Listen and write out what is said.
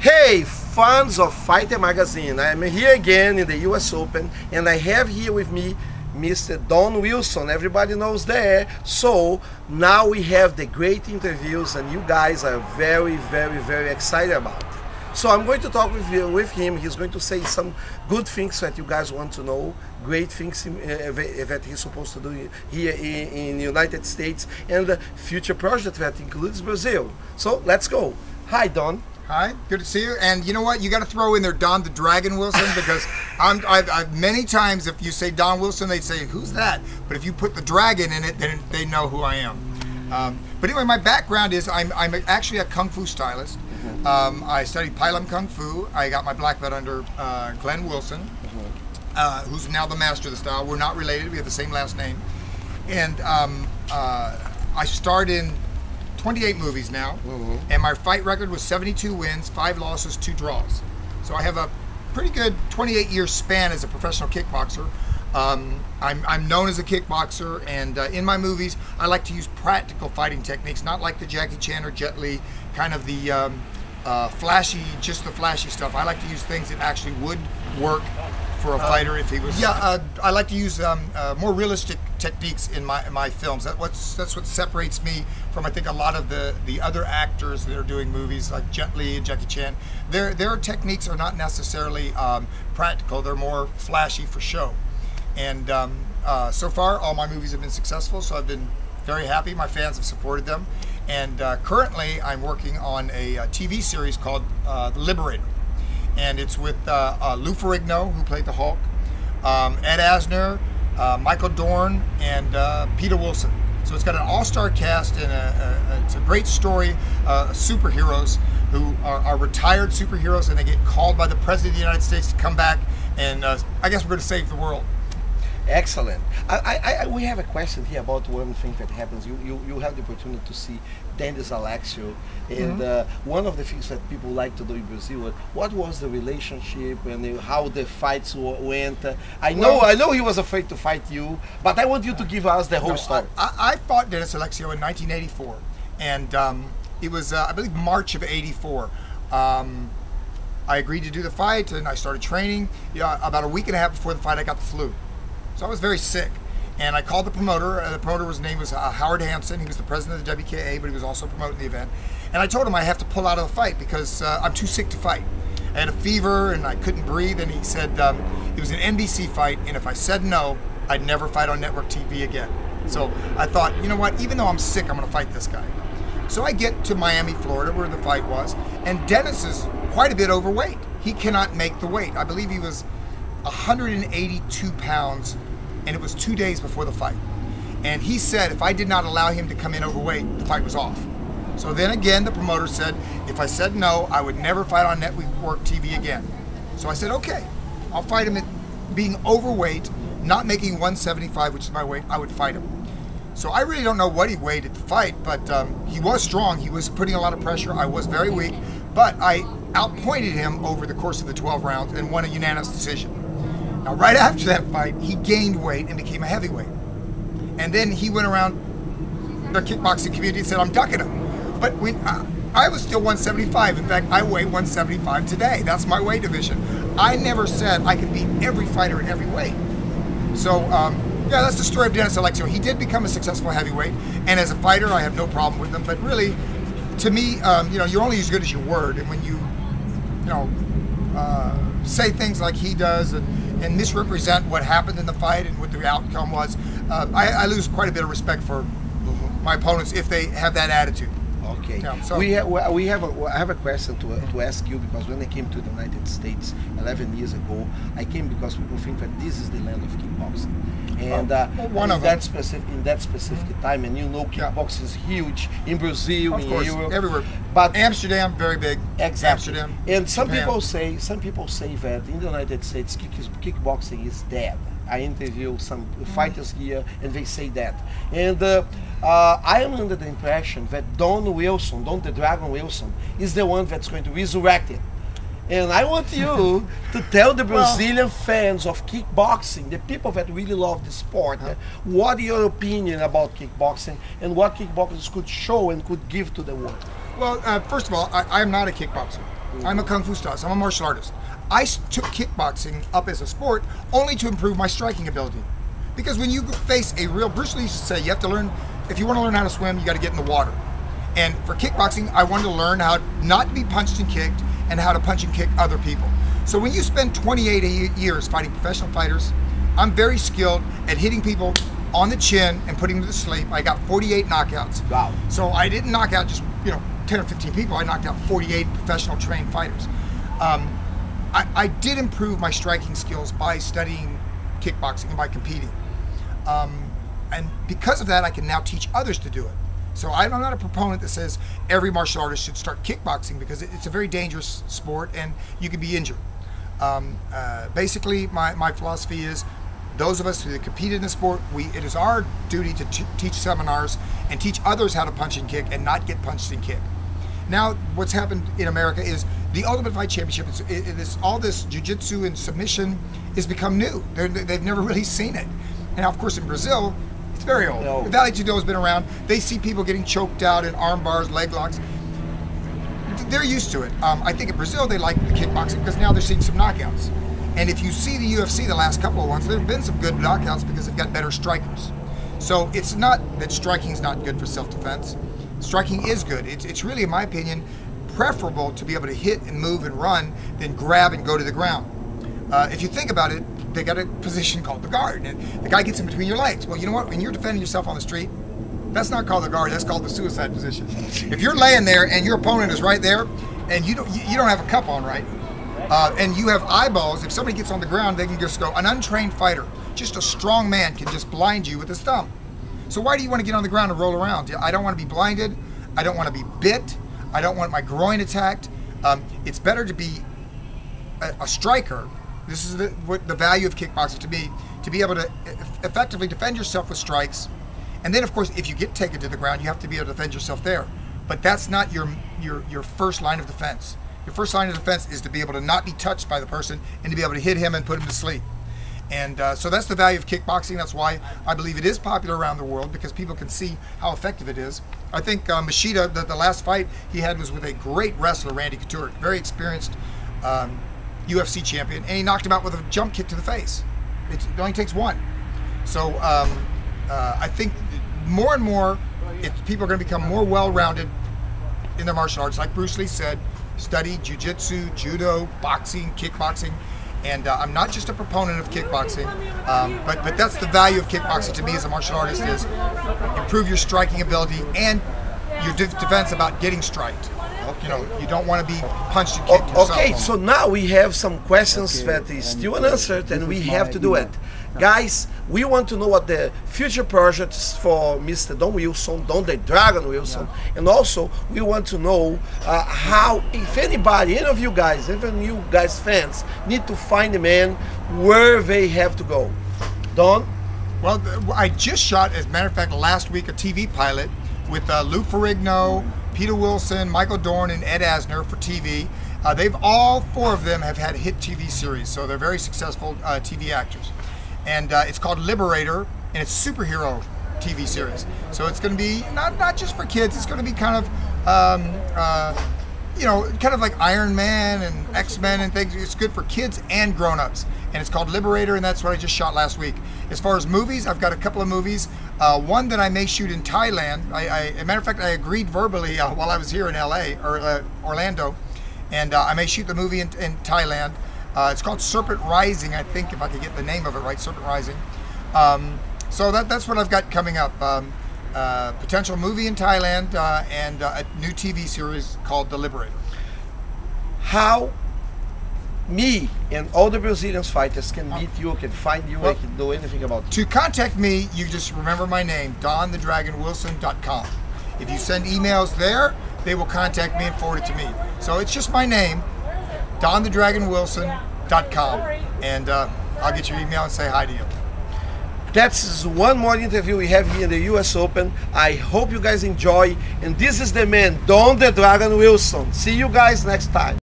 Hey, fans of Fighter Magazine, I'm here again in the US Open, and I have here with me Mr. Don Wilson. Everybody knows that. So now we have the great interviews, and you guys are very, very excited about it. So I'm going to talk with him. He's going to say some good things that you guys want to know, great things that he's supposed to do here in the United States, and the future project that includes Brazil. So let's go. Hi, Don. Hi, good to see you. And you know what? You got to throw in there Don the Dragon Wilson, because I've many times if you say Don Wilson, they say, "Who's that?" But if you put the dragon in it, then they know who I am. But anyway, my background is I'm actually a kung fu stylist. I studied Pailam Kung Fu. I got my black belt under Glenn Wilson, who's now the master of the style. We're not related. We have the same last name. And I starred in 28 movies now, and my fight record was 72 wins, 5 losses, 2 draws. So I have a pretty good 28-year span as a professional kickboxer. I'm known as a kickboxer, and in my movies, I like to use practical fighting techniques, not like the Jackie Chan or Jet Li, kind of the flashy, just the flashy stuff. I like to use things that actually would work for a fighter if he was. Yeah, I like to use more realistic techniques in my films. That's what separates me from, I think, a lot of the other actors that are doing movies like Jet Li and Jackie Chan. Their techniques are not necessarily practical. They're more flashy for show. And so far, all my movies have been successful, so I've been very happy. My fans have supported them. And currently, I'm working on a TV series called The Liberator. And it's with Lou Ferrigno, who played the Hulk, Ed Asner, Michael Dorn, and Peter Wilson. So it's got an all-star cast, and it's a great story. Superheroes who are retired superheroes, and they get called by the President of the United States to come back, and I guess we're going to save the world. Excellent. We have a question here about one thing that happens. You have the opportunity to see Dennis Alexio, and one of the things that people like to do in Brazil, what was the relationship and how the fights went? I know he was afraid to fight you, but I want you to give us the whole story. I fought Dennis Alexio in 1984, and it was, I believe, March of '84. I agreed to do the fight, and I started training. About a week and a half before the fight, I got the flu. So I was very sick, and I called the promoter. The promoter's name was Howard Hansen. He was the president of the WKA, but he was also promoting the event. And I told him I have to pull out of the fight because I'm too sick to fight. I had a fever and I couldn't breathe, and he said it was an NBC fight, and if I said no, I'd never fight on network TV again. So I thought, you know what, even though I'm sick, I'm going to fight this guy. So I get to Miami, Florida, where the fight was, and Dennis is quite a bit overweight. He cannot make the weight. I believe he was 182 pounds, and it was 2 days before the fight. And he said if I did not allow him to come in overweight, the fight was off. So then again, the promoter said if I said no, I would never fight on network TV again. So I said, okay, I'll fight him at being overweight, not making 175, which is my weight. I would fight him. So I really don't know what he weighed at the fight, but he was strong. He was putting a lot of pressure. I was very weak, but I outpointed him over the course of the 12 rounds and won a unanimous decision. Now, right after that fight, he gained weight and became a heavyweight. And then he went around the kickboxing community and said, I'm ducking him. But when I was still 175. In fact, I weigh 175 today. That's my weight division. I never said I could beat every fighter in every weight. So, yeah, that's the story of Dennis Alexio. He did become a successful heavyweight. And as a fighter, I have no problem with him. But really, to me, you know, you're only as good as your word. And when you say things like he does and misrepresent what happened in the fight and what the outcome was, I lose quite a bit of respect for my opponents if they have that attitude. Okay. Yeah, so I have a question to ask you, because when I came to the United States 11 years ago, I came because people think that this is the land of kickboxing. And in that specific time, and you know, kickboxing is huge in Brazil, of course, Europe, everywhere. But Amsterdam, very big. Exactly. Amsterdam. And some Japan. people say that in the United States kickboxing is dead. I interview some fighters here, and they say that. And I am under the impression that Don the Dragon Wilson, is the one that's going to resurrect it. And I want you to tell the Brazilian fans of kickboxing, the people that really love the sport, what your opinion about kickboxing and what kickboxers could show and could give to the world. Well, first of all, I am not a kickboxer. I'm a Kung Fu star, so I'm a martial artist. I took kickboxing up as a sport only to improve my striking ability. Because when you face a real, Bruce Lee used to say, you have to learn, if you want to learn how to swim, you got to get in the water. And for kickboxing, I wanted to learn how not to be punched and kicked and how to punch and kick other people. So when you spend 28 years fighting professional fighters, I'm very skilled at hitting people on the chin and putting them to sleep. I got 48 knockouts. Wow. So I didn't knock out just 10 or 15 people. I knocked out 48 professional trained fighters. I did improve my striking skills by studying kickboxing and by competing. And because of that, I can now teach others to do it. So I'm not a proponent that says every martial artist should start kickboxing, because it's a very dangerous sport and you can be injured. Basically, my philosophy is, those of us who compete in the sport, it is our duty to teach seminars and teach others how to punch and kick and not get punched and kicked. Now, what's happened in America is the Ultimate Fight Championship, all this jiu-jitsu and submission has become new. They've never really seen it. And now, of course, in Brazil, it's very old. No. Vale Tudo has been around. They see people getting choked out in arm bars, leg locks. They're used to it. I think in Brazil they like the kickboxing because now they're seeing some knockouts. And if you see the UFC, the last couple of ones, there have been some good knockouts because they've got better strikers. So it's not that striking is not good for self-defense. Striking is good. It's really, in my opinion, preferable to be able to hit and move and run than grab and go to the ground. If you think about it, they got a position called the guard, and the guy gets in between your legs. Well, you know what? When you're defending yourself on the street, that's not called the guard. That's called the suicide position. If you're laying there and your opponent is right there, and you don't have a cup on, right? And you have eyeballs. If somebody gets on the ground, they can just go. An untrained fighter, just a strong man, can just blind you with his thumb. So why do you want to get on the ground and roll around? I don't want to be blinded. I don't want to be bit. I don't want my groin attacked. It's better to be a striker. This is the value of kickboxing to me, to be able to effectively defend yourself with strikes. And then, of course, if you get taken to the ground, you have to be able to defend yourself there. But that's not your first line of defense. Your first line of defense is to be able to not be touched by the person and to be able to hit him and put him to sleep. And so that's the value of kickboxing. That's why I believe it is popular around the world, because people can see how effective it is. I think Machida, the last fight he had was with a great wrestler, Randy Couture, very experienced UFC champion, and he knocked him out with a jump kick to the face. It only takes one. So I think more and more people are going to become more well-rounded in their martial arts. Like Bruce Lee said, study jiu-jitsu, judo, boxing, kickboxing. And I'm not just a proponent of kickboxing, but that's the value of kickboxing to me as a martial artist, is improve your striking ability and your defense about getting striked. Okay. You don't want to be punched and kicked yourself. Okay, so now we have some questions that is still unanswered, and we have to do it. Guys, we want to know what the future projects for Mr. Don Wilson, Don the Dragon Wilson, and also we want to know how, if anybody, any of you guys, even you guys fans, need to find the man, where they have to go. Don? Well, I just shot, as a matter of fact, last week a TV pilot with Lou Ferrigno, Peter Wilson, Michael Dorn, and Ed Asner for TV. All four of them have had hit TV series, so they're very successful TV actors. And it's called Liberator, and it's a superhero TV series. So it's going to be not just for kids. It's going to be kind of, kind of like Iron Man and X-Men and things. It's good for kids and grown-ups. And it's called Liberator, and that's what I just shot last week. As far as movies, I've got a couple of movies. One that I may shoot in Thailand. As a matter of fact, I agreed verbally while I was here in LA, or Orlando, and I may shoot the movie in Thailand. It's called Serpent Rising, I think, if I could get the name of it right, Serpent Rising. So that's what I've got coming up. Potential movie in Thailand and a new TV series called The Liberator. How me and all the Brazilian fighters can meet you, can find you, and can do anything about you? To contact me, you just remember my name, DonTheDragonWilson.com. If you send emails there, they will contact me and forward it to me. So it's just my name, DonTheDragonWilson.com, and I'll get your email and say hi to you. That's one more interview we have here in the US Open. I hope you guys enjoy, and this is the man, Don the Dragon Wilson. See you guys next time.